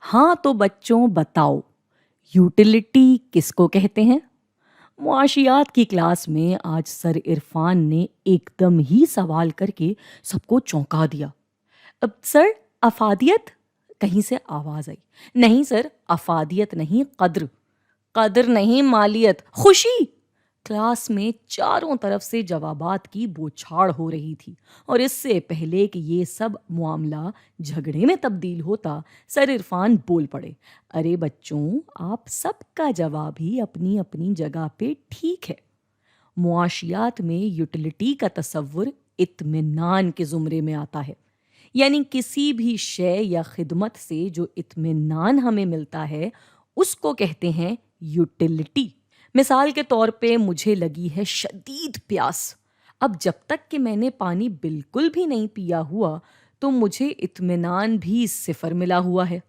ہاں تو بچوں بتاؤ، یوٹیلیٹی کس کو کہتے ہیں؟ معاشیات کی کلاس میں آج سر عرفان نے ایک دم ہی سوال کر کے سب کو چونکا دیا۔ اب سر، افادیت؟ کہیں سے آواز آئی، نہیں سر، افادیت نہیں، قدر۔ قدر نہیں، مالیت، خوشی۔ کلاس میں چاروں طرف سے جوابات کی بوچھاڑ ہو رہی تھی، اور اس سے پہلے کہ یہ سب معاملہ جھگڑے میں تبدیل ہوتا، سر عرفان بول پڑے، ارے بچوں، آپ سب کا جواب ہی اپنی اپنی جگہ پہ ٹھیک ہے۔ معاشیات میں یوٹیلیٹی کا تصور اطمینان کے زمرے میں آتا ہے، یعنی کسی بھی شے یا خدمت سے جو اطمینان ہمیں ملتا ہے اس کو کہتے ہیں یوٹیلیٹی۔ مثال کے طور پہ مجھے لگی ہے شدید پیاس، اب جب تک کہ میں نے پانی بالکل بھی نہیں پیا ہوا تو مجھے اطمینان بھی صفر ملا ہوا ہے،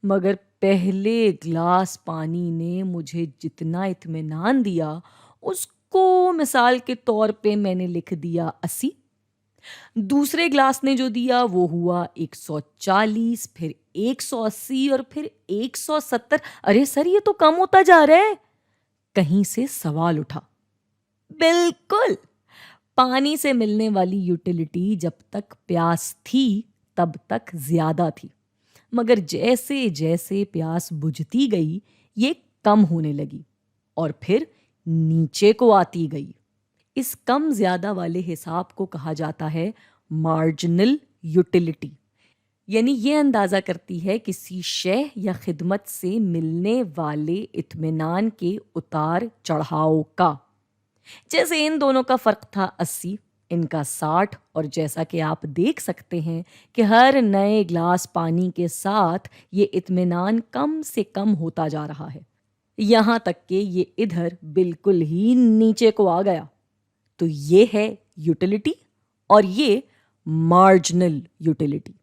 مگر پہلے گلاس پانی نے مجھے جتنا اطمینان دیا اس کو مثال کے طور پہ میں نے لکھ دیا 80۔ دوسرے گلاس نے جو دیا وہ ہوا 140، پھر 180 اور پھر 170۔ ارے سر، یہ تو کم ہوتا جا رہا ہے۔ کہیں سے سوال اٹھا۔ بالکل، پانی سے ملنے والی یوٹیلیٹی جب تک پیاس تھی تب تک زیادہ تھی، مگر جیسے جیسے پیاس بجھتی گئی یہ کم ہونے لگی اور پھر نیچے کو آتی گئی۔ اس کم زیادہ والے حساب کو کہا جاتا ہے مارجنل یوٹیلیٹی، یعنی یہ اندازہ کرتی ہے کسی شے یا خدمت سے ملنے والے اطمینان کے اتار چڑھاؤ کا۔ جیسے ان دونوں کا فرق تھا 80، ان کا 60، اور جیسا کہ آپ دیکھ سکتے ہیں کہ ہر نئے گلاس پانی کے ساتھ یہ اطمینان کم سے کم ہوتا جا رہا ہے، یہاں تک کہ یہ ادھر بالکل ہی نیچے کو آ گیا۔ تو یہ ہے یوٹیلیٹی اور یہ مارجنل یوٹیلیٹی۔